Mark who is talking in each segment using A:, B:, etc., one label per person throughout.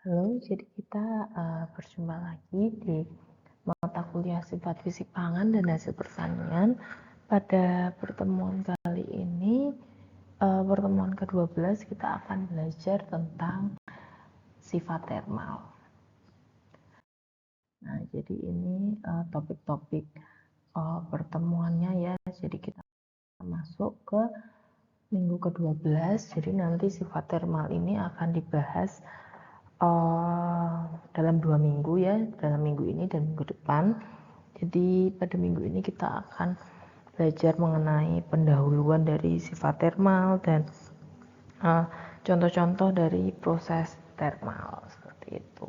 A: Halo, jadi kita berjumpa lagi di mata kuliah sifat fisik pangan dan hasil pertanian. Pada pertemuan kali ini, pertemuan ke-12, kita akan belajar tentang sifat termal. Nah, jadi ini topik-topik pertemuannya ya. Jadi kita masuk ke minggu ke-12. Jadi nanti sifat termal ini akan dibahas dalam 2 minggu ya, dalam minggu ini dan minggu depan. Jadi pada minggu ini kita akan belajar mengenai pendahuluan dari sifat termal dan contoh-contoh dari proses termal seperti itu.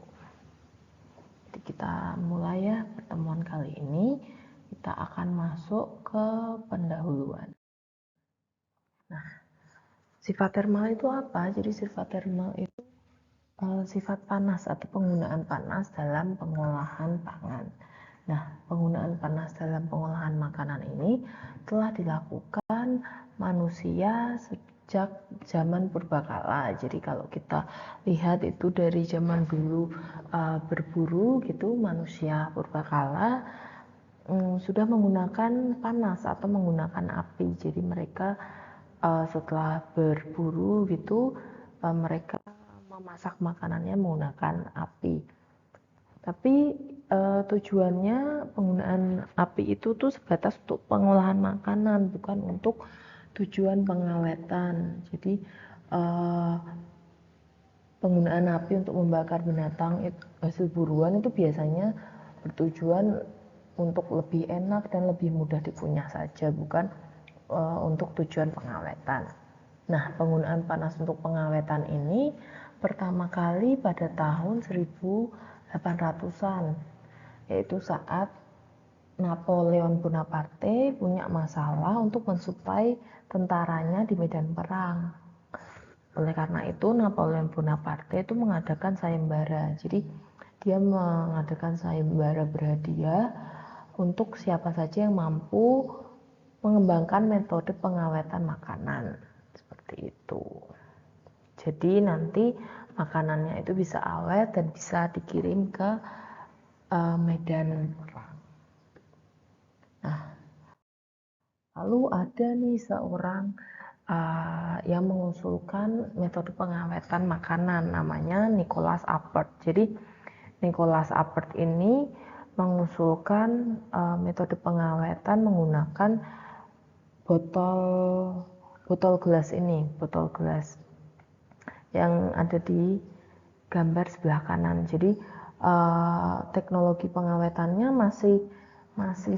A: Jadi kita mulai ya pertemuan kali ini. Kita akan masuk ke pendahuluan. Nah, sifat termal itu apa? Jadi sifat termal itu sifat panas atau penggunaan panas dalam pengolahan pangan. Nah, penggunaan panas dalam pengolahan makanan ini telah dilakukan manusia sejak zaman purbakala. Jadi kalau kita lihat itu dari zaman dulu berburu gitu, manusia purbakala sudah menggunakan panas atau menggunakan api. Jadi mereka setelah berburu gitu, mereka memasak makanannya menggunakan api. Tapi tujuannya penggunaan api itu tuh sebatas untuk pengolahan makanan, bukan untuk tujuan pengawetan. Jadi penggunaan api untuk membakar binatang hasil buruan itu biasanya bertujuan untuk lebih enak dan lebih mudah dikunyah saja, bukan untuk tujuan pengawetan. Nah, penggunaan panas untuk pengawetan ini pertama kali pada tahun 1800-an, yaitu saat Napoleon Bonaparte punya masalah untuk mensuplai tentaranya di medan perang. Oleh karena itu, Napoleon Bonaparte itu mengadakan sayembara. Jadi, dia mengadakan sayembara berhadiah untuk siapa saja yang mampu mengembangkan metode pengawetan makanan. Seperti itu. Jadi nanti makanannya itu bisa awet dan bisa dikirim ke medan perang. Nah, lalu ada nih seorang yang mengusulkan metode pengawetan makanan, namanya Nicholas Appert. Jadi Nicholas Appert ini mengusulkan metode pengawetan menggunakan botol gelas ini, botol gelas yang ada di gambar sebelah kanan. Jadi teknologi pengawetannya masih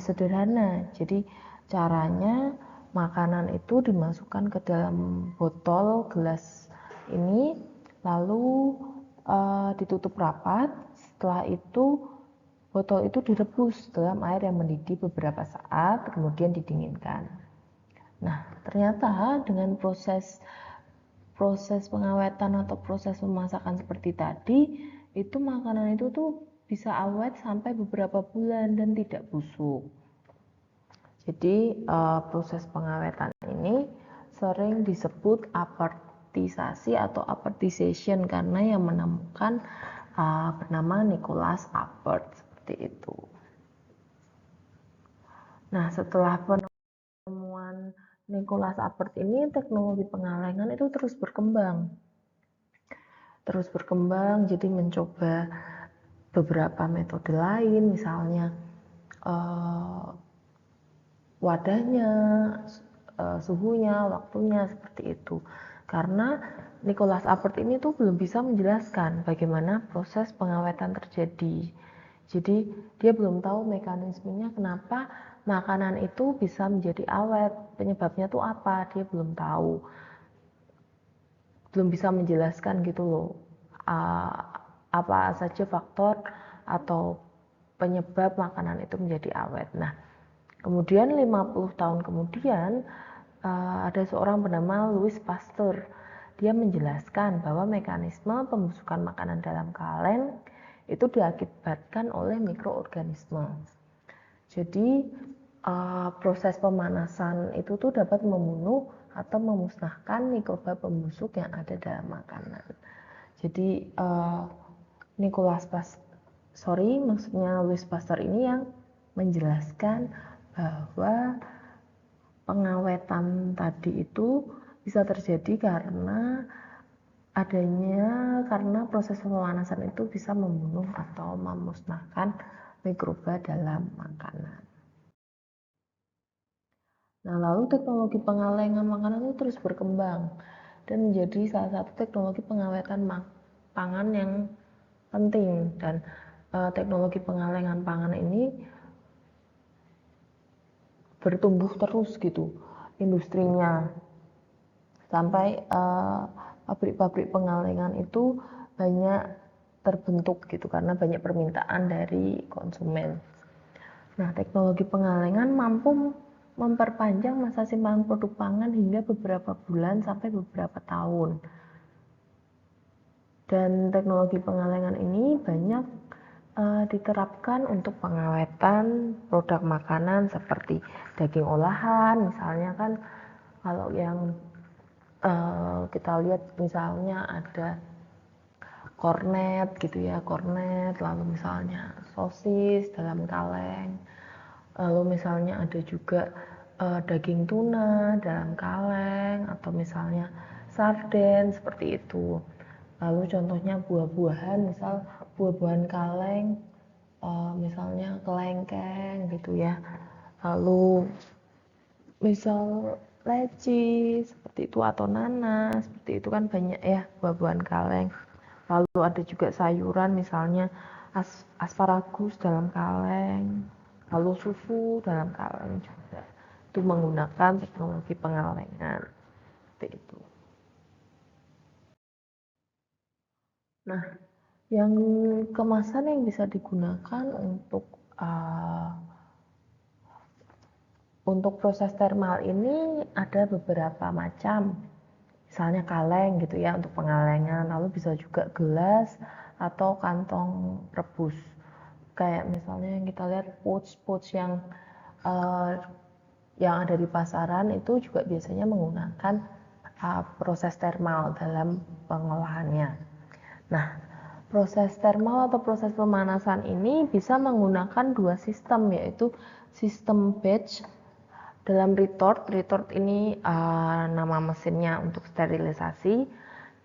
A: sederhana. Jadi caranya makanan itu dimasukkan ke dalam botol gelas ini, lalu ditutup rapat. Setelah itu botol itu direbus dalam air yang mendidih beberapa saat, kemudian didinginkan. Nah, ternyata dengan proses pengawetan atau proses pemasakan seperti tadi, itu makanan itu tuh bisa awet sampai beberapa bulan dan tidak busuk. Jadi proses pengawetan ini sering disebut apartisasi atau apartization karena yang menemukan bernama Nicholas Appert, seperti itu. Nah, setelah penemuan Nicholas Appert ini, teknologi pengalengan itu terus berkembang, jadi mencoba beberapa metode lain, misalnya wadahnya, suhunya, waktunya, seperti itu. Karena Nicholas Appert ini tuh belum bisa menjelaskan bagaimana proses pengawetan terjadi. Jadi dia belum tahu mekanismenya kenapa makanan itu bisa menjadi awet, penyebabnya tuh apa, dia belum tahu, belum bisa menjelaskan gitu loh, apa saja faktor atau penyebab makanan itu menjadi awet. Nah, kemudian 50 tahun kemudian ada seorang bernama Louis Pasteur. Dia menjelaskan bahwa mekanisme pembusukan makanan dalam kaleng itu diakibatkan oleh mikroorganisme. Jadi proses pemanasan itu tuh dapat membunuh atau memusnahkan mikroba pembusuk yang ada dalam makanan. Jadi maksudnya Louis Pasteur ini yang menjelaskan bahwa pengawetan tadi itu bisa terjadi karena proses pemanasan itu bisa membunuh atau memusnahkan mikroba dalam makanan. Nah, lalu teknologi pengalengan makanan itu terus berkembang dan menjadi salah satu teknologi pengawetan pangan yang penting. Dan teknologi pengalengan pangan ini bertumbuh terus gitu industrinya, sampai pabrik-pabrik pengalengan itu banyak terbentuk gitu karena banyak permintaan dari konsumen. Nah, teknologi pengalengan mampu memperpanjang masa simpanan produk pangan hingga beberapa bulan sampai beberapa tahun. Dan teknologi pengalengan ini banyak diterapkan untuk pengawetan produk makanan seperti daging olahan. Misalnya kan kalau yang kita lihat misalnya ada kornet gitu ya, lalu misalnya sosis dalam kaleng, lalu misalnya ada juga daging tuna dalam kaleng, atau misalnya sarden seperti itu. Lalu contohnya buah-buahan, misal buah-buahan kaleng, misalnya kelengkeng gitu ya. Lalu misal leci seperti itu atau nanas seperti itu kan banyak ya buah-buahan kaleng. Lalu ada juga sayuran misalnya asparagus dalam kaleng, lalu susu dalam kaleng juga. Itu menggunakan teknologi pengalengan seperti itu. Nah, yang kemasan yang bisa digunakan untuk proses thermal ini ada beberapa macam. Misalnya kaleng gitu ya untuk pengalengan, lalu bisa juga gelas atau kantong rebus. Kayak misalnya yang kita lihat pouch yang ada di pasaran itu juga biasanya menggunakan proses thermal dalam pengolahannya. Nah, proses thermal atau proses pemanasan ini bisa menggunakan dua sistem, yaitu sistem batch dalam retort ini nama mesinnya untuk sterilisasi.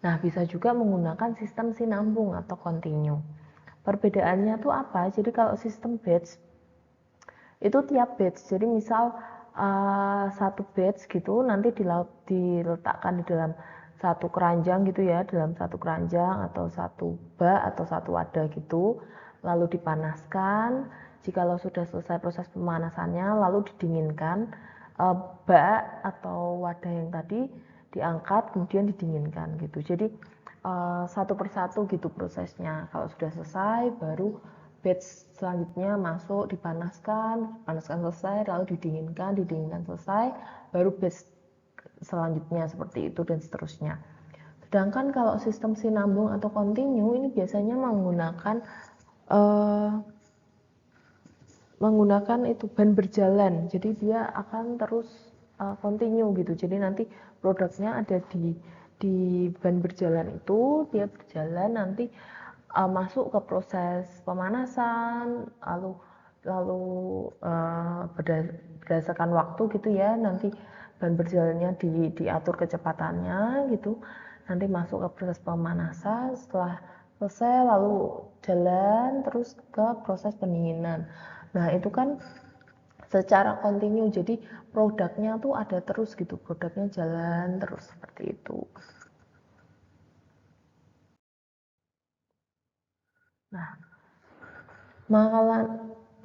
A: Nah, bisa juga menggunakan sistem sinambung atau continue. Perbedaannya tuh apa? Jadi kalau sistem batch itu tiap batch, jadi misal satu batch gitu nanti diletakkan di dalam satu keranjang gitu ya, dalam satu keranjang atau satu bak atau satu wadah gitu, lalu dipanaskan. Jikalau sudah selesai proses pemanasannya lalu didinginkan, bak atau wadah yang tadi diangkat kemudian didinginkan gitu. Jadi satu persatu gitu prosesnya. Kalau sudah selesai baru batch selanjutnya masuk, dipanaskan selesai, lalu didinginkan selesai, baru batch selanjutnya seperti itu dan seterusnya. Sedangkan kalau sistem sinambung atau continue ini biasanya menggunakan itu ban berjalan, jadi dia akan terus continue gitu. Jadi nanti produknya ada di ban berjalan itu, dia berjalan nanti masuk ke proses pemanasan, lalu berdasarkan waktu gitu ya, nanti ban berjalannya diatur kecepatannya gitu, nanti masuk ke proses pemanasan, setelah selesai lalu jalan terus ke proses pendinginan. Nah, itu kan secara kontinu, jadi produknya tuh ada terus gitu, produknya jalan terus seperti itu. Nah,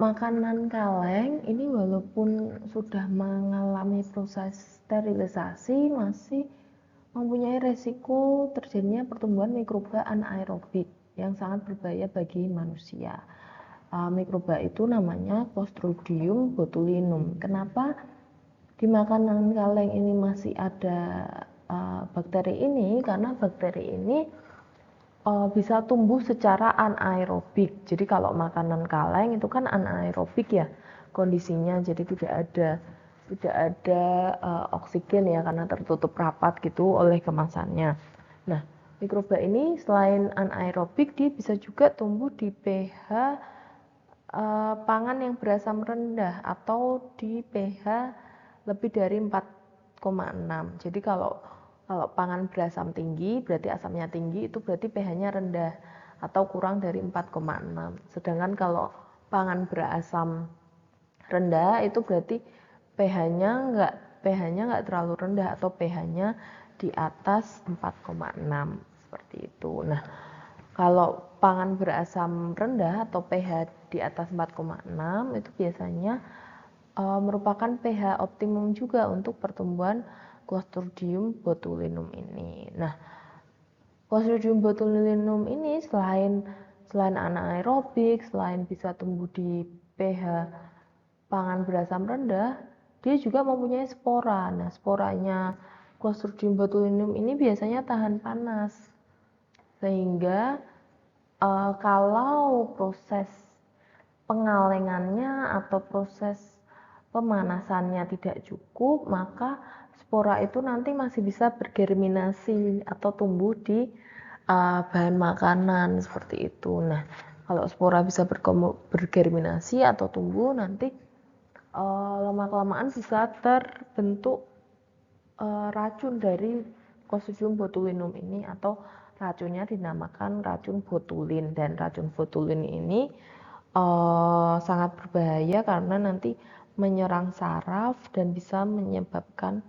A: makanan kaleng ini walaupun sudah mengalami proses sterilisasi masih mempunyai resiko terjadinya pertumbuhan mikroba anaerobik yang sangat berbahaya bagi manusia. Mikroba itu namanya Clostridium botulinum. Kenapa di makanan kaleng ini masih ada bakteri ini? Karena bakteri ini bisa tumbuh secara anaerobik. Jadi kalau makanan kaleng itu kan anaerobik ya kondisinya, jadi tidak ada oksigen ya karena tertutup rapat gitu oleh kemasannya. Nah, Mikroba ini selain anaerobik, dia bisa juga tumbuh di pH pangan yang berasam rendah atau di pH lebih dari 4,6. Jadi kalau pangan berasam tinggi berarti asamnya tinggi, itu berarti pH-nya rendah atau kurang dari 4,6. Sedangkan kalau pangan berasam rendah itu berarti pH-nya nggak terlalu rendah atau pH-nya di atas 4,6 seperti itu. Nah, kalau pangan berasam rendah atau pH di atas 4,6 itu biasanya merupakan pH optimum juga untuk pertumbuhan Clostridium botulinum ini. Nah, Clostridium botulinum ini selain anaerobik, selain bisa tumbuh di pH pangan berasam rendah, dia juga mempunyai spora. Nah, sporanya Clostridium botulinum ini biasanya tahan panas, sehingga kalau proses pengalengannya atau proses pemanasannya tidak cukup, maka spora itu nanti masih bisa bergerminasi atau tumbuh di bahan makanan seperti itu. Nah, kalau spora bisa bergerminasi atau tumbuh, nanti lama-kelamaan bisa terbentuk racun dari Clostridium botulinum ini, atau racunnya dinamakan racun botulin. Dan racun botulin ini sangat berbahaya karena nanti menyerang saraf dan bisa menyebabkan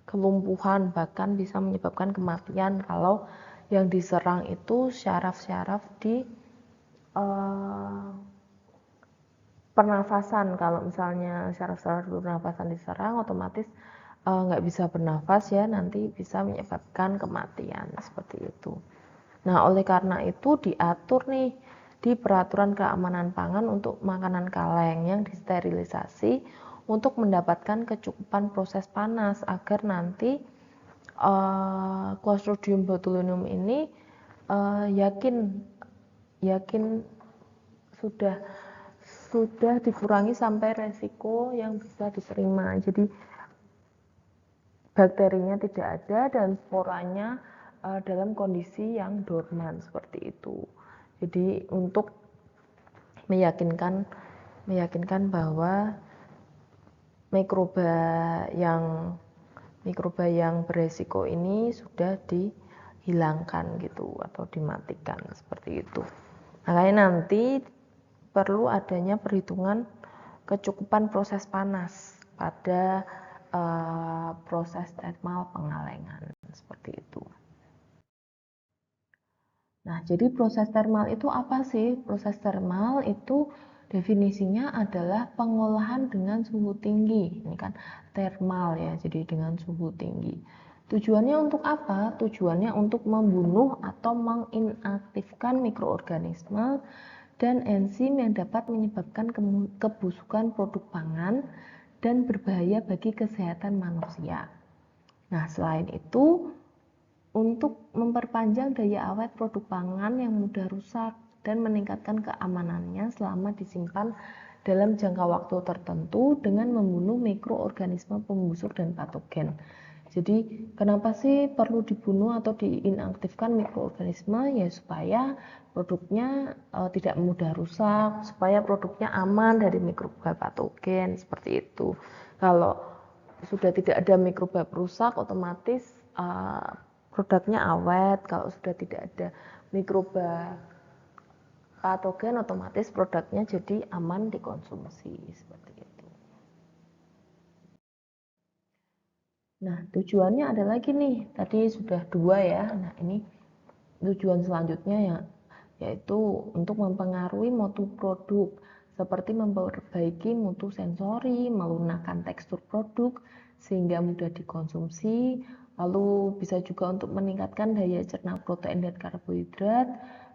A: kelumpuhan, bahkan bisa menyebabkan kematian kalau yang diserang itu syaraf-syaraf di pernafasan. Kalau misalnya syaraf-syaraf pernafasan diserang, otomatis nggak bisa bernafas ya, nanti bisa menyebabkan kematian seperti itu. Nah, oleh karena itu diatur nih di peraturan keamanan pangan untuk makanan kaleng yang disterilisasi untuk mendapatkan kecukupan proses panas agar nanti Clostridium botulinum ini yakin sudah dikurangi sampai resiko yang bisa diterima. Jadi bakterinya tidak ada dan sporanya dalam kondisi yang dorman seperti itu. Jadi untuk meyakinkan bahwa mikroba yang beresiko ini sudah dihilangkan gitu atau dimatikan seperti itu. Makanya nanti perlu adanya perhitungan kecukupan proses panas pada proses termal pengalengan seperti itu. Nah, jadi proses termal itu apa sih? Proses termal itu definisinya adalah pengolahan dengan suhu tinggi. Ini kan termal ya, jadi dengan suhu tinggi. Tujuannya untuk apa? Tujuannya untuk membunuh atau menginaktifkan mikroorganisme dan enzim yang dapat menyebabkan kebusukan produk pangan dan berbahaya bagi kesehatan manusia. Nah, selain itu, untuk memperpanjang daya awet produk pangan yang mudah rusak dan meningkatkan keamanannya selama disimpan dalam jangka waktu tertentu dengan membunuh mikroorganisme pembusuk dan patogen. Jadi kenapa sih perlu dibunuh atau diinaktifkan mikroorganisme? Ya supaya produknya tidak mudah rusak, supaya produknya aman dari mikroba patogen seperti itu. Kalau sudah tidak ada mikroba perusak, otomatis produknya awet. Kalau sudah tidak ada mikroba patogen, otomatis produknya jadi aman dikonsumsi seperti itu. Nah, tujuannya ada lagi nih. Tadi sudah 2 ya. Nah, ini tujuan selanjutnya yaitu untuk mempengaruhi mutu produk, seperti memperbaiki mutu sensori, melunakkan tekstur produk sehingga mudah dikonsumsi, lalu bisa juga untuk meningkatkan daya cerna protein dan karbohidrat,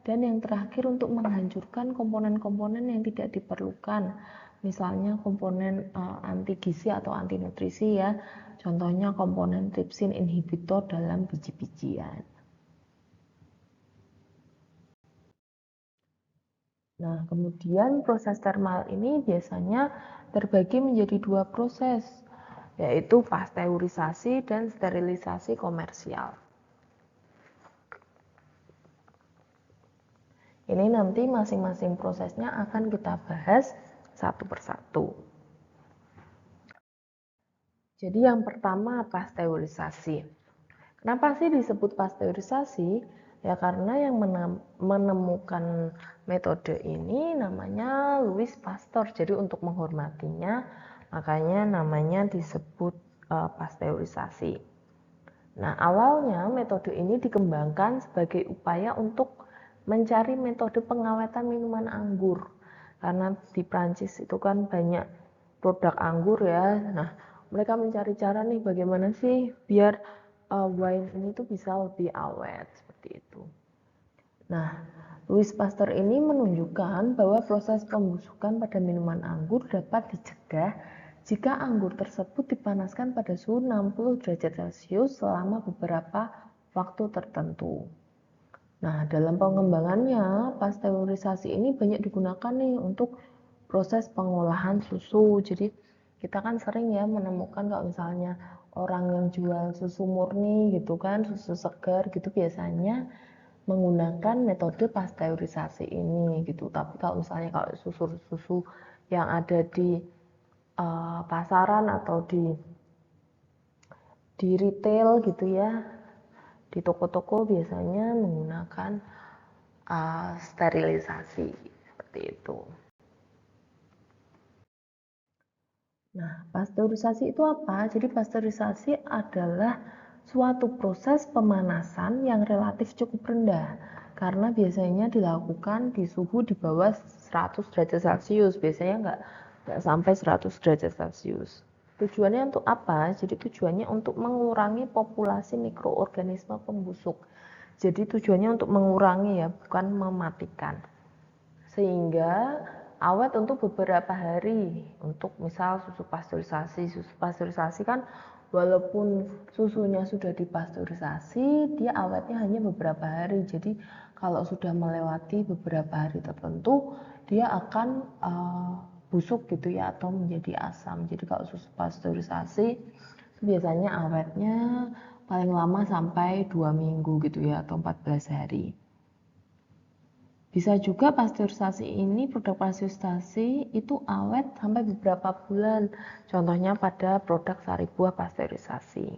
A: dan yang terakhir untuk menghancurkan komponen-komponen yang tidak diperlukan, misalnya komponen anti gizi atau anti nutrisi ya, contohnya komponen trypsin inhibitor dalam biji-bijian. Nah, kemudian proses termal ini biasanya terbagi menjadi 2 proses, yaitu pasteurisasi dan sterilisasi komersial. Ini nanti masing-masing prosesnya akan kita bahas satu persatu. Jadi yang pertama pasteurisasi. Kenapa sih disebut pasteurisasi? Ya karena yang menemukan metode ini namanya Louis Pasteur. Jadi untuk menghormatinya makanya namanya disebut pasteurisasi. Nah, awalnya metode ini dikembangkan sebagai upaya untuk mencari metode pengawetan minuman anggur. Karena di Prancis itu kan banyak produk anggur ya. Nah, mereka mencari cara nih bagaimana sih biar wine ini tuh bisa lebih awet seperti itu. Nah, Louis Pasteur ini menunjukkan bahwa proses pembusukan pada minuman anggur dapat dicegah jika anggur tersebut dipanaskan pada suhu 60 derajat Celcius selama beberapa waktu tertentu. Nah, dalam pengembangannya, pasteurisasi ini banyak digunakan nih untuk proses pengolahan susu. Jadi, kita kan sering ya menemukan kalau misalnya orang yang jual susu murni gitu kan, susu segar gitu biasanya menggunakan metode pasteurisasi ini gitu. Tapi kalau misalnya kalau susu-susu yang ada di pasaran atau di retail gitu ya, di toko-toko biasanya menggunakan sterilisasi seperti itu. Nah, pasteurisasi itu apa? Jadi pasteurisasi adalah suatu proses pemanasan yang relatif cukup rendah karena biasanya dilakukan di suhu di bawah 100 derajat Celcius, biasanya nggak sampai 100 derajat Celcius. Tujuannya untuk apa? Jadi tujuannya untuk mengurangi populasi mikroorganisme pembusuk. Jadi tujuannya untuk mengurangi ya, bukan mematikan. Sehingga awet untuk beberapa hari. Untuk misal susu pasteurisasi kan walaupun susunya sudah dipasteurisasi, dia awetnya hanya beberapa hari. Jadi kalau sudah melewati beberapa hari tertentu, dia akan busuk gitu ya atau menjadi asam. Jadi kalau susu pasteurisasi biasanya awetnya paling lama sampai 2 minggu gitu ya atau 14 hari. Bisa juga pasteurisasi ini, produk pasteurisasi itu awet sampai beberapa bulan. Contohnya pada produk sari buah pasteurisasi.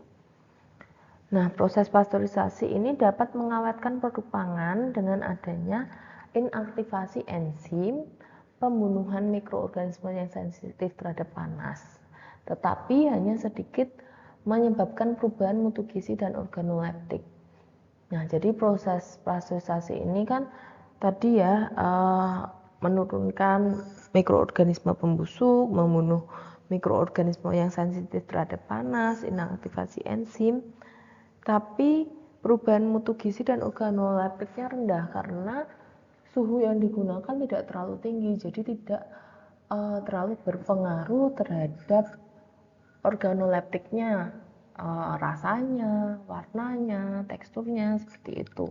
A: Nah, proses pasteurisasi ini dapat mengawetkan produk pangan dengan adanya inaktivasi enzim pembunuhan mikroorganisme yang sensitif terhadap panas. Tetapi hanya sedikit menyebabkan perubahan mutu gizi dan organoleptik. Nah, jadi proses pasteurisasi ini kan tadi ya menurunkan mikroorganisme pembusuk, membunuh mikroorganisme yang sensitif terhadap panas, inaktivasi enzim. Tapi perubahan mutu gizi dan organoleptiknya rendah karena suhu yang digunakan tidak terlalu tinggi, jadi tidak terlalu berpengaruh terhadap organoleptiknya, rasanya, warnanya, teksturnya seperti itu.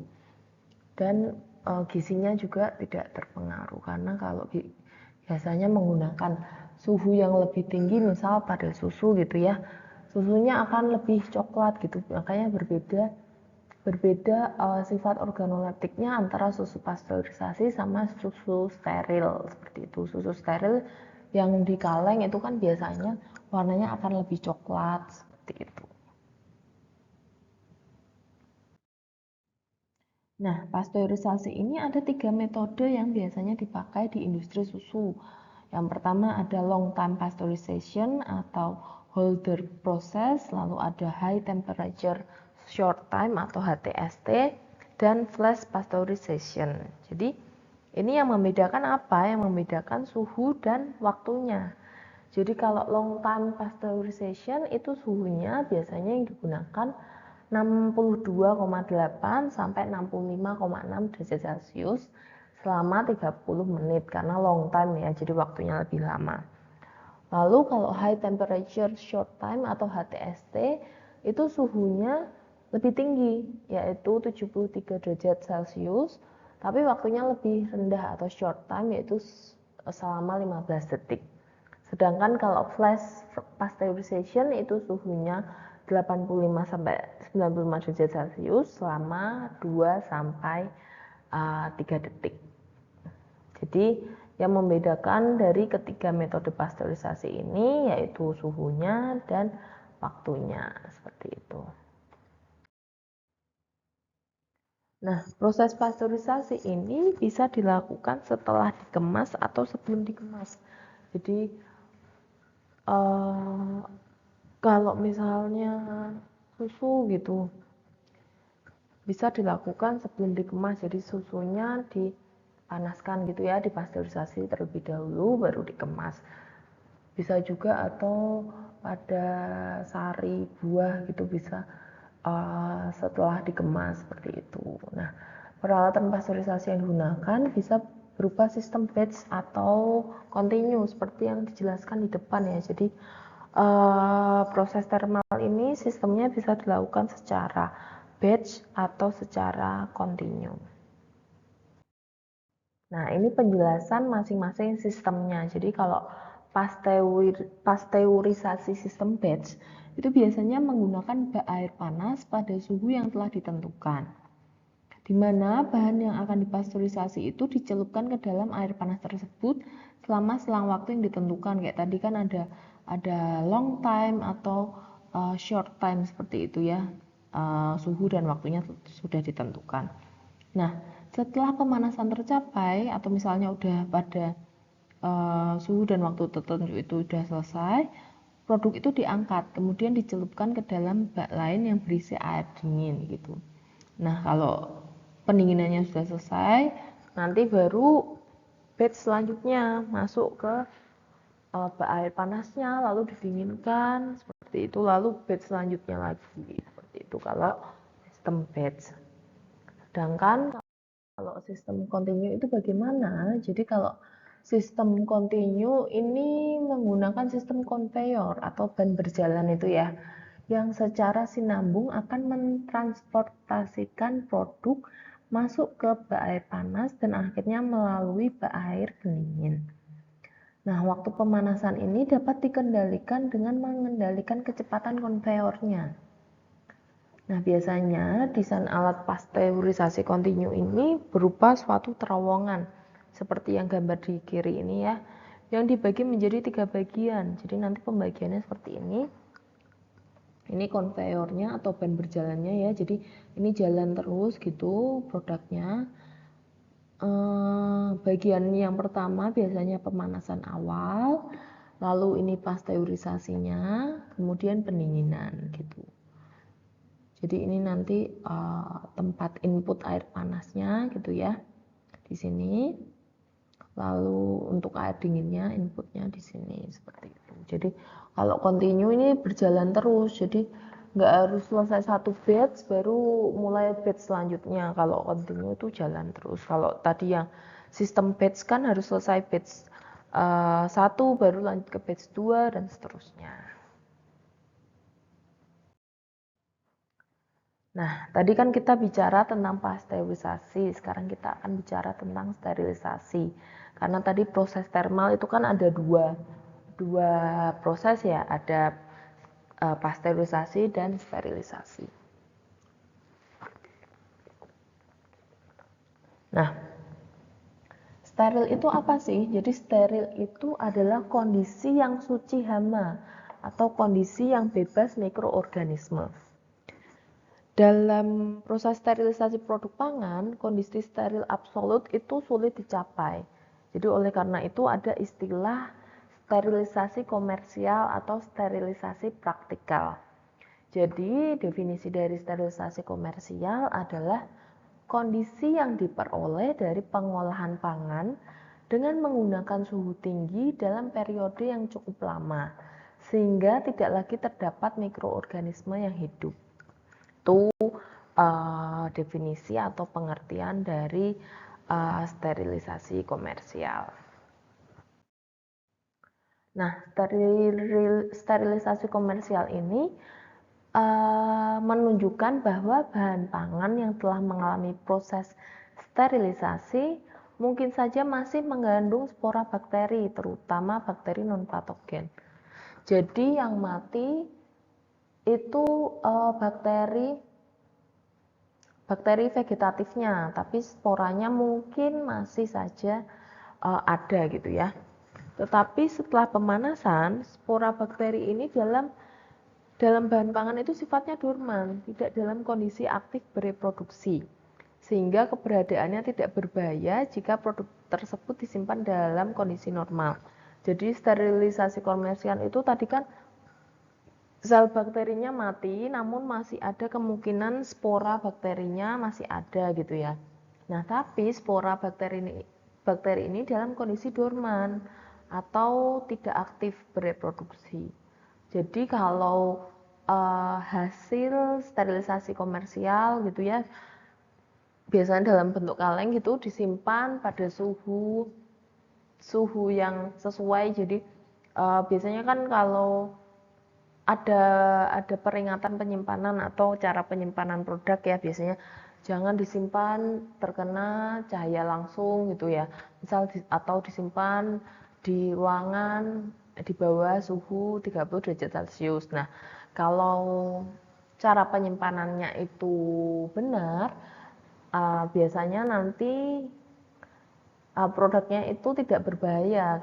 A: Dan gizinya juga tidak terpengaruh karena kalau biasanya menggunakan suhu yang lebih tinggi misal pada susu gitu ya, susunya akan lebih coklat gitu, makanya berbeda sifat organoleptiknya antara susu pasteurisasi sama susu steril seperti itu. Susu steril yang di kaleng itu kan biasanya warnanya akan lebih coklat seperti itu. Nah, pasteurisasi ini ada 3 metode yang biasanya dipakai di industri susu. Yang pertama ada long time pasteurization atau holder process, lalu ada high temperature short time atau HTST, dan flash pasteurization. Jadi, ini yang membedakan apa? Yang membedakan suhu dan waktunya. Jadi kalau long time pasteurization itu suhunya biasanya yang digunakan 62,8 sampai 65,6 derajat Celcius selama 30 menit karena long time ya, jadi waktunya lebih lama. Lalu kalau high temperature short time atau HTST itu suhunya lebih tinggi yaitu 73 derajat Celcius tapi waktunya lebih rendah atau short time yaitu selama 15 detik. Sedangkan kalau flash pasteurization itu suhunya 85 sampai 95 derajat Celcius selama 2 sampai 3 detik. Jadi yang membedakan dari ketiga metode pasteurisasi ini yaitu suhunya dan waktunya, seperti itu. Nah, proses pasteurisasi ini bisa dilakukan setelah dikemas atau sebelum dikemas. Jadi kalau misalnya susu gitu bisa dilakukan sebelum dikemas, jadi susunya dipanaskan gitu ya, dipasteurisasi terlebih dahulu baru dikemas. Bisa juga atau pada sari buah gitu bisa setelah dikemas seperti itu. Nah, peralatan pasteurisasi yang digunakan bisa berupa sistem batch atau continue seperti yang dijelaskan di depan ya. Jadi proses thermal ini sistemnya bisa dilakukan secara batch atau secara continue. Nah, ini penjelasan masing-masing sistemnya. Jadi kalau pasteurisasi sistem batch itu biasanya menggunakan bak air panas pada suhu yang telah ditentukan, di mana bahan yang akan dipasteurisasi itu dicelupkan ke dalam air panas tersebut selama selang waktu yang ditentukan. Kayak tadi kan ada long time atau short time seperti itu ya, suhu dan waktunya sudah ditentukan. Nah, setelah pemanasan tercapai atau misalnya udah pada suhu dan waktu tertentu itu sudah selesai, produk itu diangkat, kemudian dicelupkan ke dalam bak lain yang berisi air dingin gitu. Nah, kalau pendinginannya sudah selesai, nanti baru batch selanjutnya masuk ke bak air panasnya, lalu didinginkan seperti itu, lalu batch selanjutnya lagi seperti itu kalau sistem batch. Sedangkan kalau sistem continue itu bagaimana? Jadi kalau sistem continue ini menggunakan sistem konveyor atau ban berjalan itu ya, yang secara sinambung akan mentransportasikan produk masuk ke bak air panas dan akhirnya melalui bak air pendingin. Nah, waktu pemanasan ini dapat dikendalikan dengan mengendalikan kecepatan konveyornya. Nah, biasanya desain alat pasteurisasi kontinu ini berupa suatu terowongan seperti yang gambar di kiri ini ya, yang dibagi menjadi 3 bagian. Jadi nanti pembagiannya seperti ini. Ini konveyornya atau ban berjalannya ya. Jadi ini jalan terus gitu produknya. Bagian yang pertama biasanya pemanasan awal, lalu ini pasteurisasinya, kemudian pendinginan gitu. Jadi ini nanti tempat input air panasnya gitu ya di sini. Lalu untuk air dinginnya inputnya di sini seperti itu. Jadi kalau continue ini berjalan terus. Jadi nggak harus selesai satu batch baru mulai batch selanjutnya. Kalau continue itu jalan terus. Kalau tadi yang sistem batch kan harus selesai batch 1 baru lanjut ke batch 2 dan seterusnya. Nah, tadi kan kita bicara tentang pasteurisasi, sekarang kita akan bicara tentang sterilisasi. Karena tadi proses thermal itu kan ada dua proses ya, ada pasteurisasi dan sterilisasi. Nah, steril itu apa sih? Jadi steril itu adalah kondisi yang suci hama atau kondisi yang bebas mikroorganisme. Dalam proses sterilisasi produk pangan, kondisi steril absolut itu sulit dicapai. Jadi oleh karena itu ada istilah sterilisasi komersial atau sterilisasi praktikal. Jadi definisi dari sterilisasi komersial adalah kondisi yang diperoleh dari pengolahan pangan dengan menggunakan suhu tinggi dalam periode yang cukup lama, sehingga tidak lagi terdapat mikroorganisme yang hidup. Itu definisi atau pengertian dari sterilisasi komersial. Nah, sterilisasi komersial ini menunjukkan bahwa bahan pangan yang telah mengalami proses sterilisasi mungkin saja masih mengandung spora bakteri, terutama bakteri non-patogen. Jadi yang mati itu bakteri vegetatifnya, tapi sporanya mungkin masih saja ada gitu ya. Tetapi setelah pemanasan, spora bakteri ini dalam bahan pangan itu sifatnya dorman, tidak dalam kondisi aktif bereproduksi, sehingga keberadaannya tidak berbahaya jika produk tersebut disimpan dalam kondisi normal. Jadi sterilisasi komersial itu tadi kan sel bakterinya mati, namun masih ada kemungkinan spora bakterinya masih ada gitu ya. Nah, tapi spora bakteri ini dalam kondisi dorman atau tidak aktif bereproduksi. Jadi kalau hasil sterilisasi komersial gitu ya, biasanya dalam bentuk kaleng gitu disimpan pada suhu yang sesuai. Jadi biasanya kan kalau ada peringatan penyimpanan atau cara penyimpanan produk ya, biasanya jangan disimpan terkena cahaya langsung gitu ya, misal atau disimpan di ruangan di bawah suhu 30 derajat Celcius. Nah, kalau cara penyimpanannya itu benar, biasanya nanti produknya itu tidak berbahaya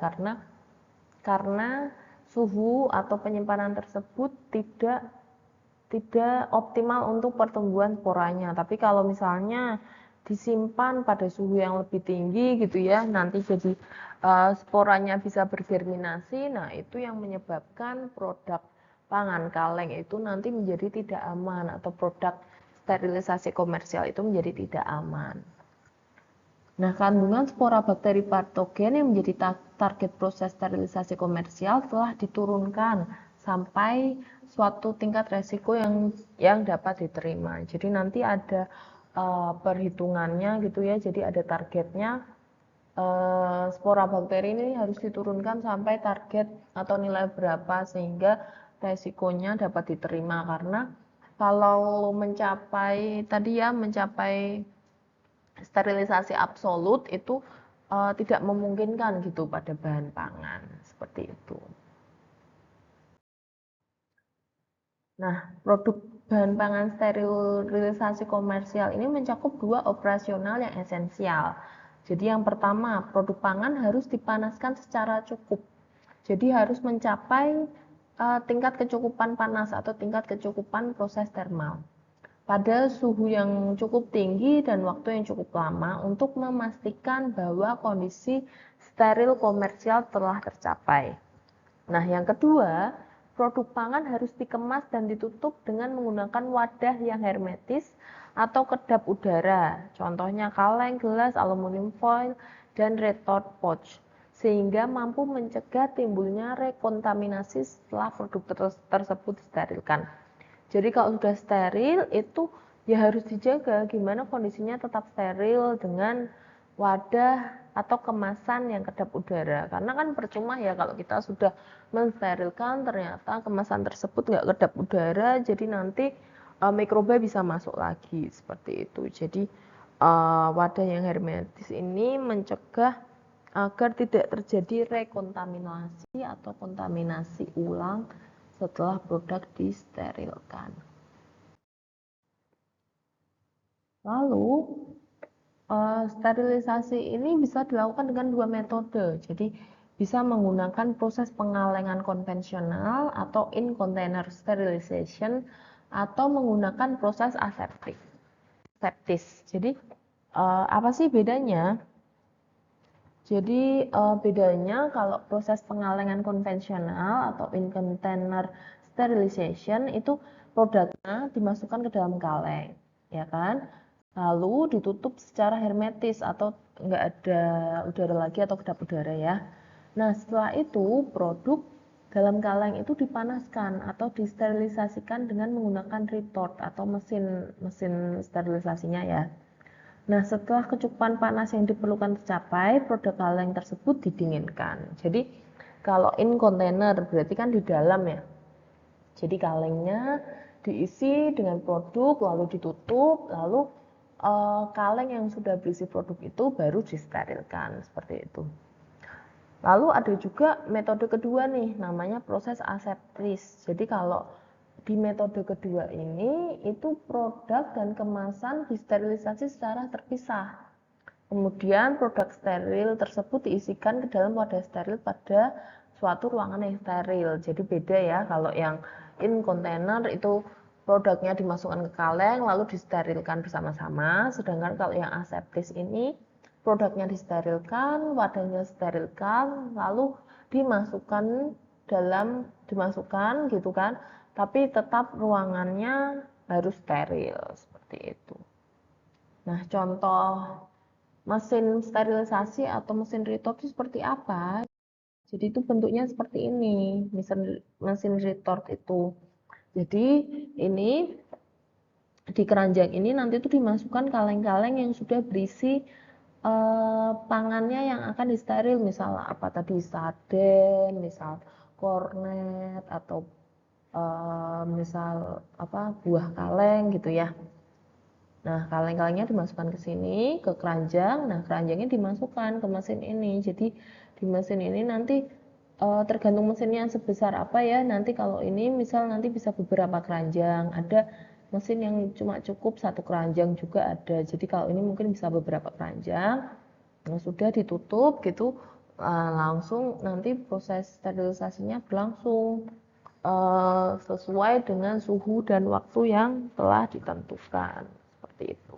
A: karena suhu atau penyimpanan tersebut tidak optimal untuk pertumbuhan sporanya. Tapi kalau misalnya disimpan pada suhu yang lebih tinggi gitu ya, nanti jadi sporanya bisa bergerminasi. Nah, itu yang menyebabkan produk pangan kaleng itu nanti menjadi tidak aman, atau produk sterilisasi komersial itu menjadi tidak aman. Nah, kandungan spora bakteri patogen yang menjadi target proses sterilisasi komersial telah diturunkan sampai suatu tingkat resiko yang dapat diterima. Jadi nanti ada perhitungannya gitu ya. Jadi ada targetnya, spora bakteri ini harus diturunkan sampai target atau nilai berapa sehingga resikonya dapat diterima. Karena kalau mencapai sterilisasi absolut itu tidak memungkinkan gitu pada bahan pangan seperti itu. Nah, produk bahan pangan sterilisasi komersial ini mencakup 2 operasional yang esensial. Jadi yang pertama, produk pangan harus dipanaskan secara cukup. Jadi harus mencapai tingkat kecukupan panas atau tingkat kecukupan proses termal pada suhu yang cukup tinggi dan waktu yang cukup lama untuk memastikan bahwa kondisi steril komersial telah tercapai. Nah, yang kedua, produk pangan harus dikemas dan ditutup dengan menggunakan wadah yang hermetis atau kedap udara. Contohnya kaleng, gelas, aluminium foil, dan retort pouch, sehingga mampu mencegah timbulnya rekontaminasi setelah produk tersebut disterilkan. Jadi kalau sudah steril itu ya harus dijaga gimana kondisinya tetap steril dengan wadah atau kemasan yang kedap udara. Karena kan percuma ya kalau kita sudah mensterilkan ternyata kemasan tersebut nggak kedap udara, jadi nanti mikroba bisa masuk lagi seperti itu. Jadi wadah yang hermetis ini mencegah agar tidak terjadi rekontaminasi atau kontaminasi ulang setelah produk disterilkan. Lalu sterilisasi ini bisa dilakukan dengan 2 metode. Jadi bisa menggunakan proses pengalengan konvensional atau in container sterilization, atau menggunakan proses aseptis. Jadi apa sih bedanya? Jadi bedanya kalau proses pengalengan konvensional atau in container sterilization itu produknya dimasukkan ke dalam kaleng, ya kan? Lalu ditutup secara hermetis atau nggak ada udara lagi atau kedap udara ya. Nah, setelah itu produk dalam kaleng itu dipanaskan atau disterilisasikan dengan menggunakan retort atau mesin sterilisasinya ya. Nah, setelah kecukupan panas yang diperlukan tercapai, produk kaleng tersebut didinginkan. Jadi, kalau in container berarti kan di dalam ya. Jadi kalengnya diisi dengan produk, lalu ditutup, lalu kaleng yang sudah berisi produk itu baru disterilkan, seperti itu. Lalu ada juga metode kedua nih, namanya proses aseptis. Jadi kalau di metode kedua ini itu produk dan kemasan disterilisasi secara terpisah. Kemudian produk steril tersebut diisikan ke dalam wadah steril pada suatu ruangan yang steril. Jadi beda ya, kalau yang in container itu produknya dimasukkan ke kaleng lalu disterilkan bersama-sama, sedangkan kalau yang aseptis ini produknya disterilkan, wadahnya disterilkan, lalu dimasukkan gitu kan, tapi tetap ruangannya harus steril seperti itu. Nah, contoh mesin sterilisasi atau mesin retort itu seperti apa? Jadi itu bentuknya seperti ini, mesin retort itu. Jadi ini di keranjang ini nanti itu dimasukkan kaleng-kaleng yang sudah berisi pangannya yang akan disteril, misal apa tadi, sarden, misal kornet, atau misal apa, buah kaleng gitu ya. Nah, kaleng-kalengnya dimasukkan ke sini, ke keranjang. Nah, keranjangnya dimasukkan ke mesin ini. Jadi di mesin ini nanti tergantung mesinnya sebesar apa ya. Nanti kalau ini misal nanti bisa beberapa keranjang. Ada mesin yang cuma cukup satu keranjang juga ada. Jadi kalau ini mungkin bisa beberapa keranjang. Nah, sudah ditutup gitu, langsung nanti proses sterilisasinya berlangsung sesuai dengan suhu dan waktu yang telah ditentukan. Seperti itu.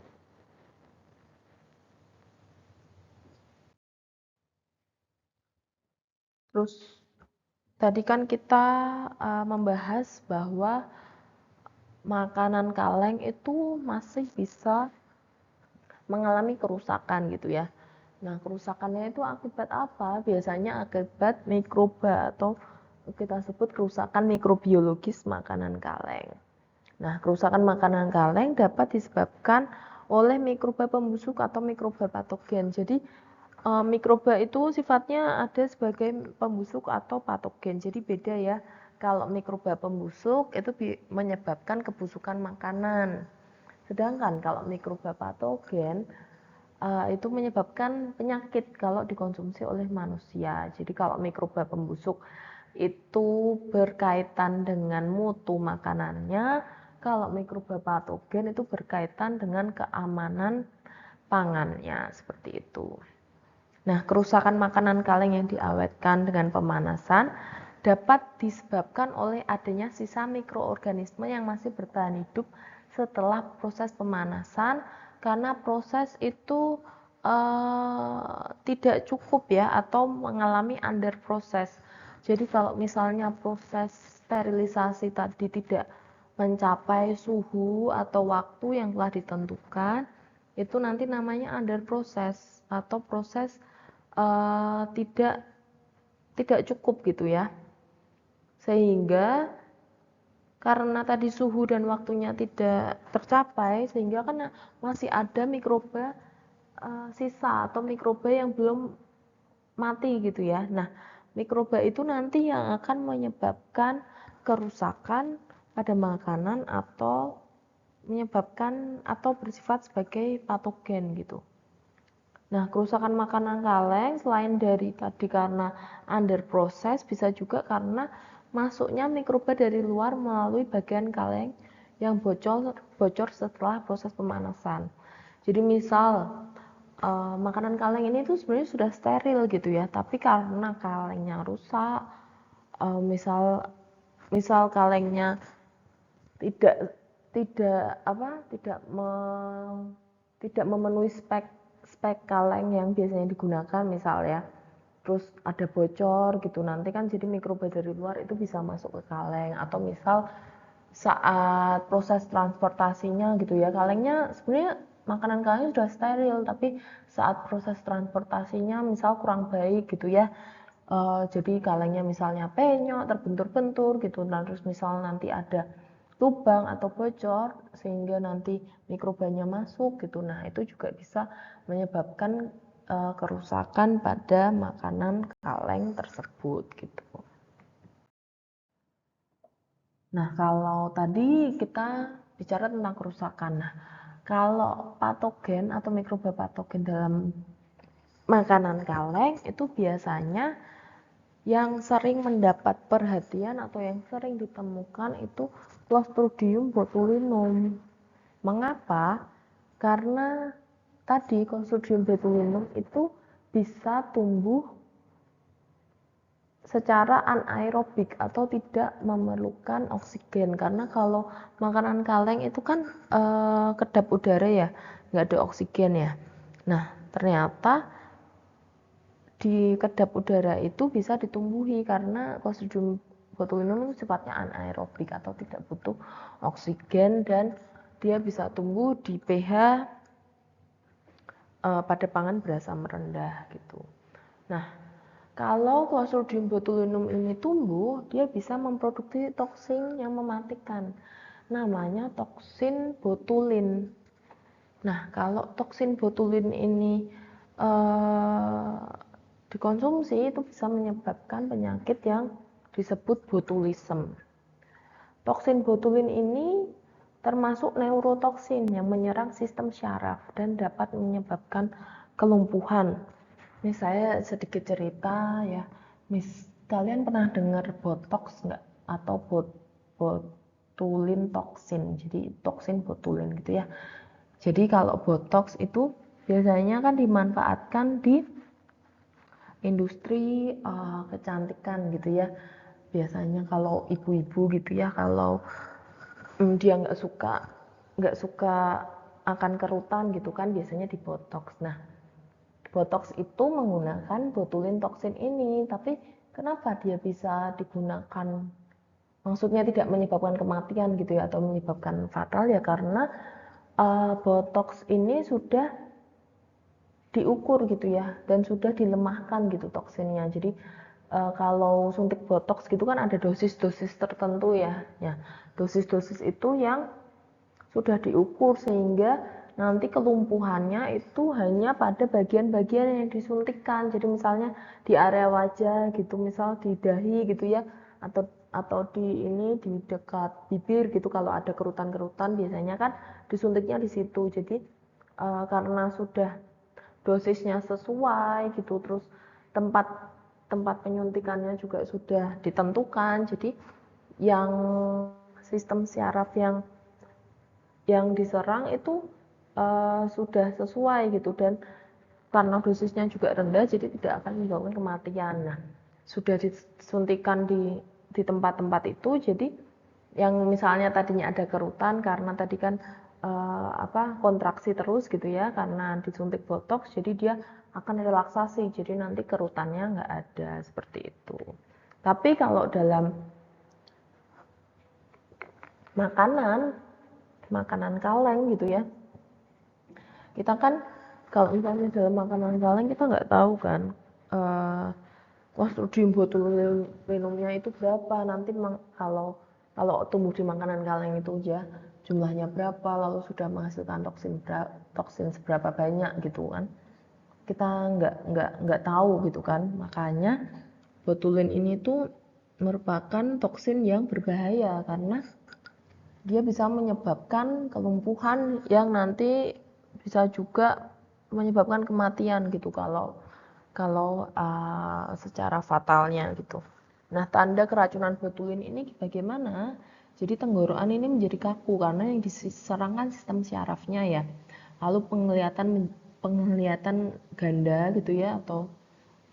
A: Terus tadi kan kita membahas bahwa makanan kaleng itu masih bisa mengalami kerusakan gitu ya. Nah, kerusakannya itu akibat apa? Biasanya akibat mikroba atau kita sebut kerusakan mikrobiologis makanan kaleng. Nah, kerusakan makanan kaleng dapat disebabkan oleh mikroba pembusuk atau mikroba patogen. Jadi mikroba itu sifatnya ada sebagai pembusuk atau patogen. Jadi beda ya. Kalau mikroba pembusuk itu menyebabkan kebusukan makanan. Sedangkan kalau mikroba patogen itu menyebabkan penyakit kalau dikonsumsi oleh manusia. Jadi kalau mikroba pembusuk itu berkaitan dengan mutu makanannya, kalau mikroba patogen itu berkaitan dengan keamanan pangannya, seperti itu. Nah, kerusakan makanan kaleng yang diawetkan dengan pemanasan dapat disebabkan oleh adanya sisa mikroorganisme yang masih bertahan hidup setelah proses pemanasan, karena proses itu tidak cukup ya, atau mengalami under proses. Jadi kalau misalnya proses sterilisasi tadi tidak mencapai suhu atau waktu yang telah ditentukan, itu nanti namanya under proses atau proses tidak cukup gitu ya. Sehingga karena tadi suhu dan waktunya tidak tercapai, sehingga kan masih ada mikroba sisa atau mikroba yang belum mati gitu ya. Nah, mikroba itu nanti yang akan menyebabkan kerusakan pada makanan atau menyebabkan atau bersifat sebagai patogen gitu. Nah, kerusakan makanan kaleng selain dari tadi karena under proses, bisa juga karena masuknya mikroba dari luar melalui bagian kaleng yang bocor setelah proses pemanasan. Jadi misal makanan kaleng ini tuh sebenarnya sudah steril gitu ya, tapi karena kalengnya rusak, misal kalengnya tidak tidak apa tidak me, tidak memenuhi spek spek kaleng yang biasanya digunakan misal ya, terus ada bocor gitu, nanti kan jadi mikroba dari luar itu bisa masuk ke kaleng. Atau misal saat proses transportasinya gitu ya, kalengnya sebenarnya makanan kalengnya sudah steril, tapi saat proses transportasinya misal kurang baik gitu ya, jadi kalengnya misalnya penyok, terbentur-bentur gitu, nah terus misal nanti ada lubang atau bocor sehingga nanti mikrobanya masuk gitu. Nah, itu juga bisa menyebabkan kerusakan pada makanan kaleng tersebut gitu. Nah, kalau tadi kita bicara tentang kerusakan. Nah, kalau patogen atau mikroba patogen dalam makanan kaleng itu biasanya yang sering mendapat perhatian atau yang sering ditemukan itu Clostridium botulinum. Mengapa? Karena tadi Clostridium botulinum itu bisa tumbuh secara anaerobik atau tidak memerlukan oksigen, karena kalau makanan kaleng itu kan kedap udara ya, nggak ada oksigen ya. Nah ternyata di kedap udara itu bisa ditumbuhi karena Clostridium botulinum itu sifatnya anaerobik atau tidak butuh oksigen, dan dia bisa tumbuh di pH pada pangan berasam rendah gitu. Nah kalau Clostridium botulinum ini tumbuh, dia bisa memproduksi toksin yang mematikan, namanya toksin botulin. Nah, kalau toksin botulin ini dikonsumsi, itu bisa menyebabkan penyakit yang disebut botulism. Toksin botulin ini termasuk neurotoksin yang menyerang sistem syaraf dan dapat menyebabkan kelumpuhan. Ini saya sedikit cerita ya. Kalian pernah dengar botox nggak? Atau botulin toksin. Jadi toksin botulin gitu ya. Jadi kalau botox itu biasanya kan dimanfaatkan di industri kecantikan gitu ya. Biasanya kalau ibu-ibu gitu ya, kalau dia nggak suka akan kerutan gitu kan, biasanya di botox. Nah botox itu menggunakan botulin toksin ini, tapi kenapa dia bisa digunakan, maksudnya tidak menyebabkan kematian gitu ya, atau menyebabkan fatal ya, karena botox ini sudah diukur gitu ya, dan sudah dilemahkan gitu toksinnya. Jadi kalau suntik botox gitu kan ada dosis-dosis tertentu ya, dosis-dosis itu yang sudah diukur sehingga nanti kelumpuhannya itu hanya pada bagian-bagian yang disuntikkan. Jadi misalnya di area wajah gitu, misal di dahi gitu ya, atau di dekat bibir gitu, kalau ada kerutan-kerutan biasanya kan disuntiknya di situ. Jadi karena sudah dosisnya sesuai gitu, terus tempat penyuntikannya juga sudah ditentukan, jadi yang sistem syaraf yang diserang itu sudah sesuai gitu, dan karena dosisnya juga rendah jadi tidak akan menyebabkan kematian. Nah sudah disuntikan di tempat-tempat itu, jadi yang misalnya tadinya ada kerutan karena tadi kan kontraksi terus gitu ya, karena disuntik botox jadi dia akan relaksasi, jadi nanti kerutannya nggak ada, seperti itu. Tapi kalau dalam makanan kaleng gitu ya, kita kan kalau misalnya dalam makanan kaleng kita nggak tahu kan Clostridium botulinumnya itu berapa nanti, kalau tumbuh di makanan kaleng itu ya jumlahnya berapa, lalu sudah menghasilkan toksin seberapa banyak gitu kan, kita nggak tahu gitu kan. Makanya botulin ini tuh merupakan toksin yang berbahaya karena dia bisa menyebabkan kelumpuhan yang nanti bisa juga menyebabkan kematian gitu kalau secara fatalnya gitu. Nah tanda keracunan botulin ini bagaimana? Jadi tenggorokan ini menjadi kaku karena yang diserangkan sistem syarafnya ya. Lalu penglihatan ganda gitu ya, atau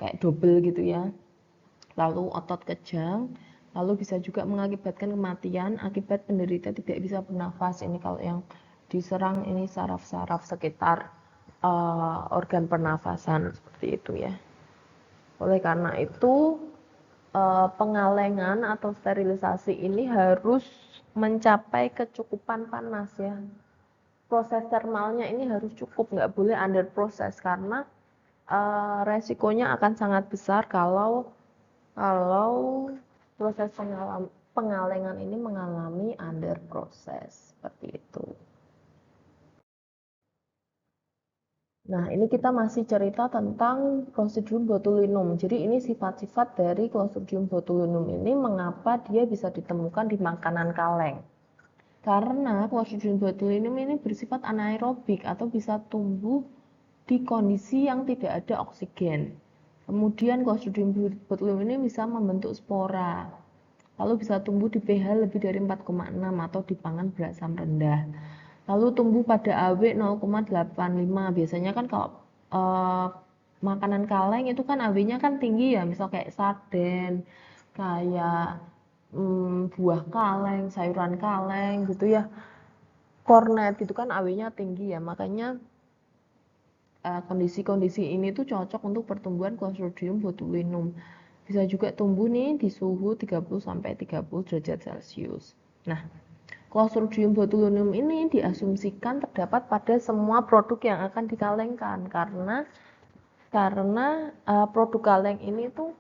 A: kayak double gitu ya. Lalu otot kejang, lalu bisa juga mengakibatkan kematian akibat penderita tidak bisa bernafas. Ini kalau yang diserang ini saraf-saraf sekitar organ pernafasan, seperti itu ya. Oleh karena itu pengalengan atau sterilisasi ini harus mencapai kecukupan panas ya. Proses termalnya ini harus cukup, nggak boleh under proses, karena resikonya akan sangat besar kalau proses pengalengan ini mengalami under proses, seperti itu. Nah, ini kita masih cerita tentang Clostridium botulinum. Jadi ini sifat-sifat dari Clostridium botulinum ini, mengapa dia bisa ditemukan di makanan kaleng. Karena Clostridium botulinum ini bersifat anaerobik atau bisa tumbuh di kondisi yang tidak ada oksigen. Kemudian Clostridium botulinum ini bisa membentuk spora. Lalu bisa tumbuh di pH lebih dari 4,6 atau di pangan berasam rendah. Lalu tumbuh pada AW 0,85. Biasanya kan kalau makanan kaleng itu kan AW-nya kan tinggi ya, misal kayak sarden, kayak buah kaleng, sayuran kaleng gitu ya. Kornet gitu kan AW-nya tinggi ya, makanya kondisi-kondisi ini tuh cocok untuk pertumbuhan Clostridium botulinum. Bisa juga tumbuh nih di suhu 30-30 derajat Celcius. Nah, Clostridium botulinum ini diasumsikan terdapat pada semua produk yang akan dikalengkan karena produk kaleng ini tuh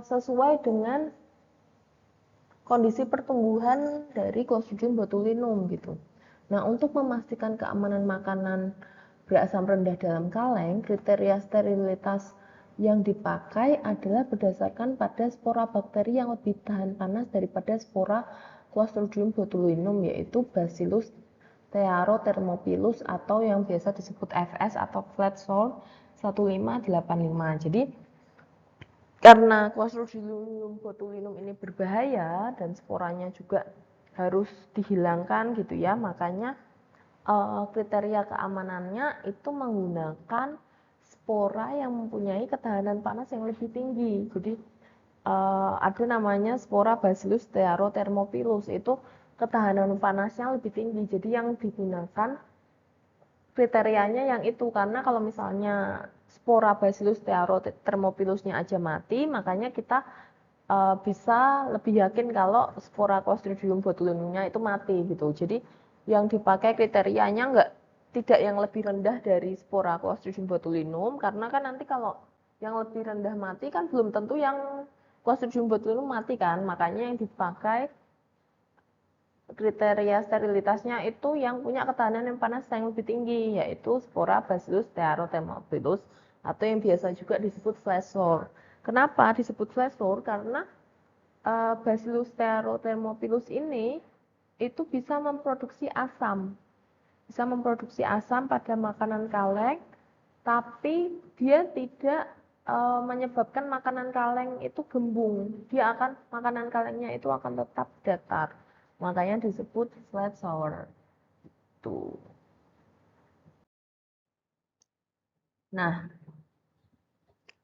A: sesuai dengan kondisi pertumbuhan dari Clostridium botulinum gitu. Nah, untuk memastikan keamanan makanan berasam rendah dalam kaleng, kriteria sterilitas yang dipakai adalah berdasarkan pada spora bakteri yang lebih tahan panas daripada spora Clostridium botulinum, yaitu Bacillus Thermophilus atau yang biasa disebut FS atau flat sore 1585. Jadi karena Clostridium botulinum ini berbahaya dan sporanya juga harus dihilangkan gitu ya, makanya kriteria keamanannya itu menggunakan spora yang mempunyai ketahanan panas yang lebih tinggi. Jadi ada namanya spora Bacillus Thermophilus, itu ketahanan panasnya lebih tinggi. Jadi yang digunakan kriterianya yang itu, karena kalau misalnya spora Bacillus Thermophilusnya aja mati, makanya kita bisa lebih yakin kalau spora Clostridium botulinumnya itu mati gitu. Jadi yang dipakai kriterianya tidak yang lebih rendah dari spora Clostridium botulinum, karena kan nanti kalau yang lebih rendah mati kan belum tentu yang Clostridium botulinum mati kan, makanya yang dipakai kriteria sterilitasnya itu yang punya ketahanan yang panas yang lebih tinggi, yaitu spora Bacillus Thermophilus atau yang biasa juga disebut flash sore. Kenapa disebut flash sore? Karena Bacillus Thermophilus ini itu bisa memproduksi asam pada makanan kaleng, tapi dia tidak menyebabkan makanan kaleng itu gembung. Makanan kalengnya itu akan tetap datar. Makanya disebut flat sour. Tuh. Nah,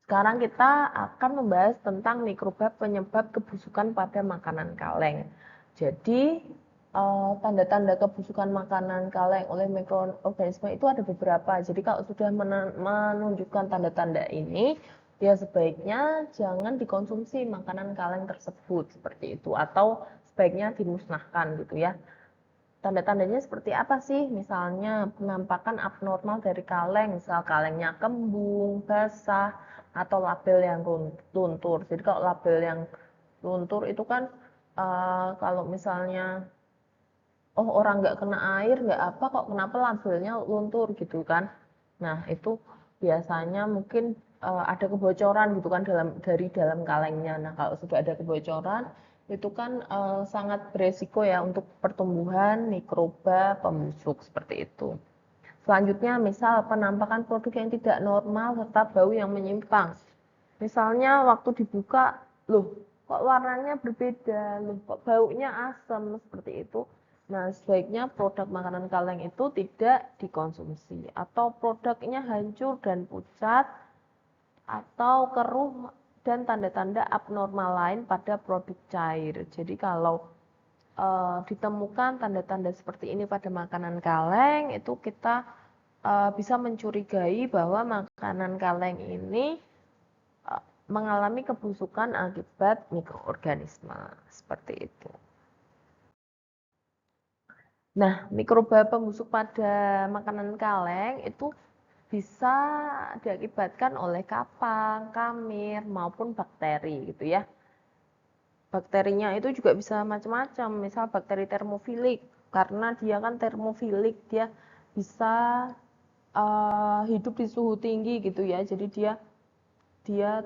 A: sekarang kita akan membahas tentang mikroba penyebab kebusukan pada makanan kaleng. Jadi, tanda-tanda kebusukan makanan kaleng oleh mikroorganisme itu ada beberapa. Jadi, kalau sudah menunjukkan tanda-tanda ini, ya sebaiknya jangan dikonsumsi makanan kaleng tersebut seperti itu, atau sebaiknya dimusnahkan gitu ya. Tanda-tandanya seperti apa sih? Misalnya penampakan abnormal dari kaleng, misal kalengnya kembung, basah, atau label yang luntur. Jadi kalau label yang luntur itu kan kalau misalnya orang nggak kena air, nggak apa kok kenapa labelnya luntur gitu kan. Nah itu biasanya mungkin ada kebocoran gitu kan dari dalam kalengnya. Nah kalau sudah ada kebocoran itu kan sangat beresiko ya untuk pertumbuhan mikroba pembusuk seperti itu. Selanjutnya misal penampakan produk yang tidak normal serta bau yang menyimpang. Misalnya waktu dibuka, loh kok warnanya berbeda, loh kok baunya asam seperti itu. Nah, sebaiknya produk makanan kaleng itu tidak dikonsumsi atau produknya hancur dan pucat atau keruh dan tanda-tanda abnormal lain pada produk cair. Jadi kalau ditemukan tanda-tanda seperti ini pada makanan kaleng, itu kita bisa mencurigai bahwa makanan kaleng ini mengalami kebusukan akibat mikroorganisme seperti itu. Nah, mikroba pembusuk pada makanan kaleng itu bisa diakibatkan oleh kapang, kamir, maupun bakteri gitu ya. Bakterinya itu juga bisa macam-macam, misal bakteri termofilik, karena dia kan termofilik, dia bisa hidup di suhu tinggi gitu ya, jadi dia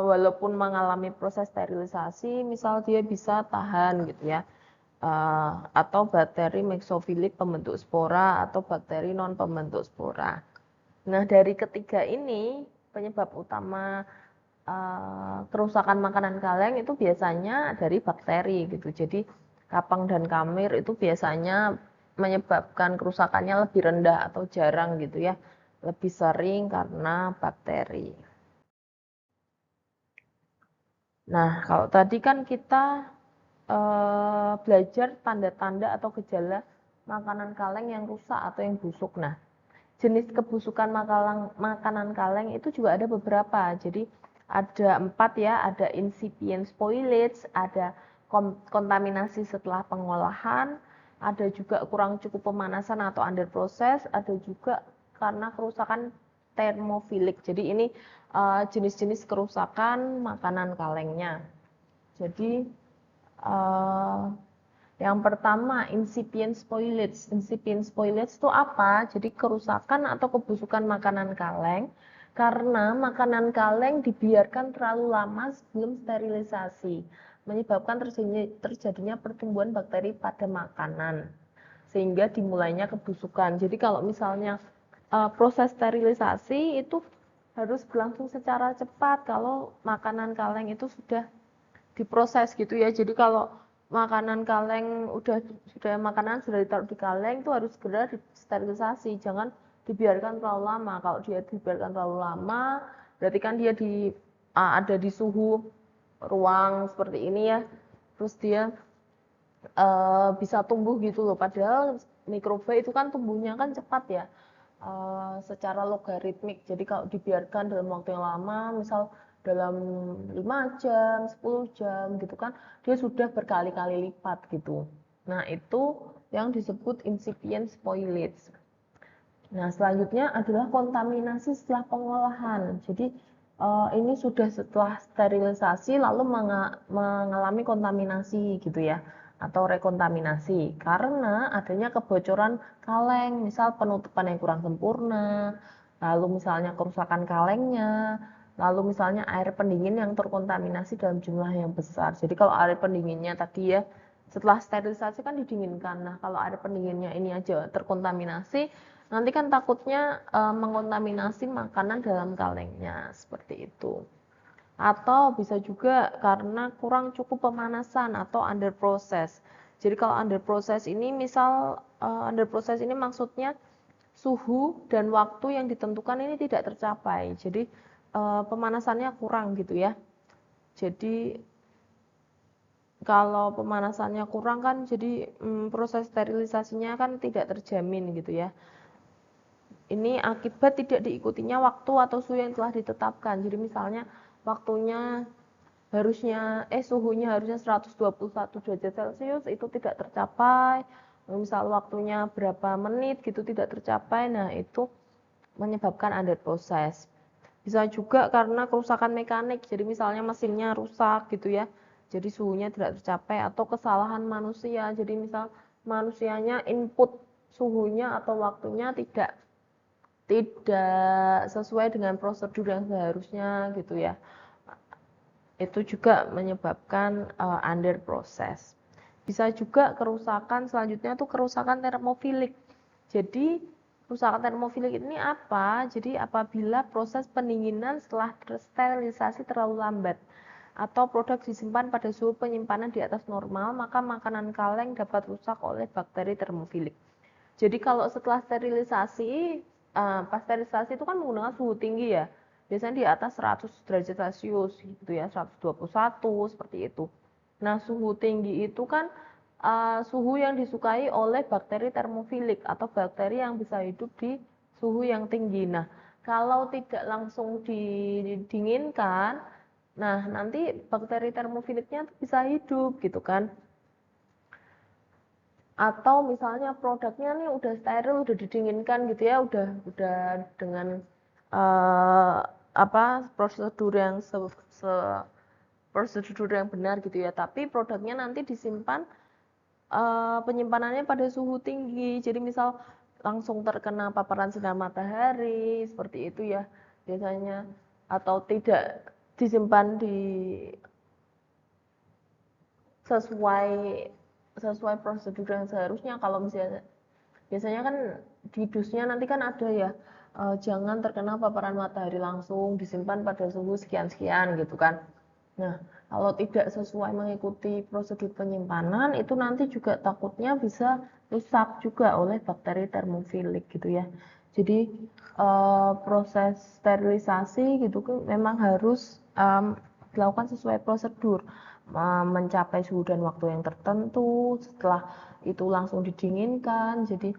A: walaupun mengalami proses sterilisasi, misal dia bisa tahan gitu ya, atau bakteri mexofilik pembentuk spora atau bakteri non pembentuk spora. Nah dari ketiga ini penyebab utama kerusakan makanan kaleng itu biasanya dari bakteri gitu. Jadi kapang dan kamir itu biasanya menyebabkan kerusakannya lebih rendah atau jarang gitu ya, lebih sering karena bakteri. Nah, kalau tadi kan kita belajar tanda-tanda atau gejala makanan kaleng yang rusak atau yang busuk. Nah, jenis kebusukan makanan kaleng itu juga ada beberapa. Jadi ada 4 ya, ada incipient spoilage, ada kontaminasi setelah pengolahan, ada juga kurang cukup pemanasan atau under process, ada juga karena kerusakan termofilik. Jadi ini jenis-jenis kerusakan makanan kalengnya. Jadi yang pertama, incipient spoilage. Incipient spoilage itu apa? Jadi kerusakan atau kebusukan makanan kaleng karena makanan kaleng dibiarkan terlalu lama sebelum sterilisasi, menyebabkan terjadinya pertumbuhan bakteri pada makanan, sehingga dimulainya kebusukan. Jadi kalau misalnya proses sterilisasi itu harus berlangsung secara cepat kalau makanan kaleng itu sudah diproses gitu ya. Jadi kalau makanan kaleng sudah ditaruh di kaleng itu harus segera disterilisasi, jangan dibiarkan terlalu lama. Kalau dia dibiarkan terlalu lama berarti kan dia ada di suhu ruang seperti ini ya, terus dia bisa tumbuh gitu loh, padahal mikroba itu kan tumbuhnya kan cepat ya, secara logaritmik. Jadi kalau dibiarkan dalam waktu yang lama, misal dalam 5 jam, 10 jam gitu kan, dia sudah berkali-kali lipat gitu. Nah, itu yang disebut incipient spoilage. Nah, selanjutnya adalah kontaminasi setelah pengolahan. Jadi ini sudah setelah sterilisasi lalu mengalami kontaminasi gitu ya, atau rekontaminasi karena adanya kebocoran kaleng, misal penutupan yang kurang sempurna, lalu misalnya kerusakan kalengnya, lalu misalnya air pendingin yang terkontaminasi dalam jumlah yang besar. Jadi kalau air pendinginnya tadi ya setelah sterilisasi kan didinginkan. Nah, kalau air pendinginnya ini aja terkontaminasi, nanti kan takutnya mengontaminasi makanan dalam kalengnya seperti itu. Atau bisa juga karena kurang cukup pemanasan atau under process. Jadi kalau under process ini misal under process ini maksudnya suhu dan waktu yang ditentukan ini tidak tercapai. Jadi pemanasannya kurang gitu ya. Jadi kalau pemanasannya kurang kan jadi proses sterilisasinya kan tidak terjamin gitu ya. Ini akibat tidak diikutinya waktu atau suhu yang telah ditetapkan. Jadi misalnya waktunya suhunya harusnya 121 derajat Celcius itu tidak tercapai. Misal waktunya berapa menit gitu tidak tercapai. Nah, itu menyebabkan under process. Bisa juga karena kerusakan mekanik. Jadi misalnya mesinnya rusak gitu ya. Jadi suhunya tidak tercapai atau kesalahan manusia. Jadi misal manusianya input suhunya atau waktunya tidak sesuai dengan prosedur yang seharusnya gitu ya. Itu juga menyebabkan under process. Bisa juga kerusakan selanjutnya tuh kerusakan termofilik. Jadi kerusakan termofilik ini apa? Jadi apabila proses pendinginan setelah sterilisasi terlalu lambat atau produk disimpan pada suhu penyimpanan di atas normal, maka makanan kaleng dapat rusak oleh bakteri termofilik. Jadi kalau setelah sterilisasi, pas sterilisasi itu kan menggunakan suhu tinggi ya. Biasanya di atas 100 derajat Celcius gitu ya, 121 seperti itu. Nah, suhu tinggi itu kan suhu yang disukai oleh bakteri termofilik atau bakteri yang bisa hidup di suhu yang tinggi. Nah, kalau tidak langsung didinginkan, nah nanti bakteri termofiliknya bisa hidup gitu kan. Atau misalnya produknya nih udah steril, udah didinginkan gitu ya, udah dengan prosedur yang prosedur yang benar gitu ya, tapi produknya nanti disimpan penyimpanannya pada suhu tinggi. Jadi misal langsung terkena paparan sinar matahari seperti itu ya biasanya, atau tidak disimpan di sesuai prosedur yang seharusnya. Kalau misalnya biasanya kan di dusnya nanti kan ada ya, jangan terkena paparan matahari langsung, disimpan pada suhu sekian-sekian gitu kan. Nah, Kalau tidak sesuai mengikuti prosedur penyimpanan, itu nanti juga takutnya bisa rusak juga oleh bakteri termofilik gitu ya. Jadi proses sterilisasi gitu kan memang harus dilakukan sesuai prosedur, mencapai suhu dan waktu yang tertentu, setelah itu langsung didinginkan. Jadi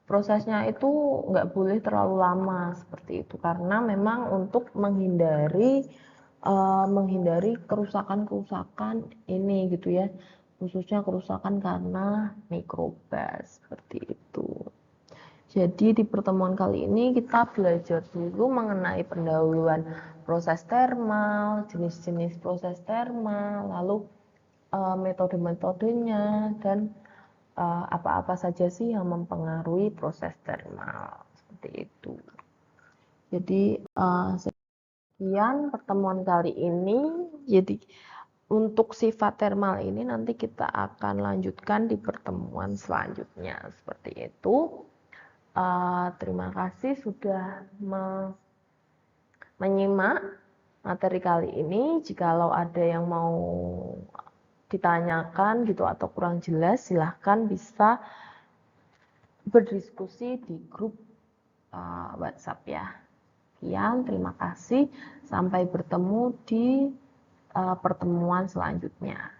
A: prosesnya itu nggak boleh terlalu lama seperti itu, karena memang untuk menghindari kerusakan-kerusakan ini gitu ya, khususnya kerusakan karena mikroba seperti itu. Jadi di pertemuan kali ini kita belajar dulu mengenai pendahuluan proses termal, jenis-jenis proses termal, lalu metode-metodenya, dan apa-apa saja sih yang mempengaruhi proses termal seperti itu. Jadi sekian pertemuan kali ini. Jadi untuk sifat termal ini nanti kita akan lanjutkan di pertemuan selanjutnya seperti itu. Terima kasih sudah menyimak materi kali ini. Jikalau ada yang mau ditanyakan gitu atau kurang jelas, silahkan bisa berdiskusi di grup WhatsApp ya. Sekian, terima kasih. Sampai bertemu di pertemuan selanjutnya.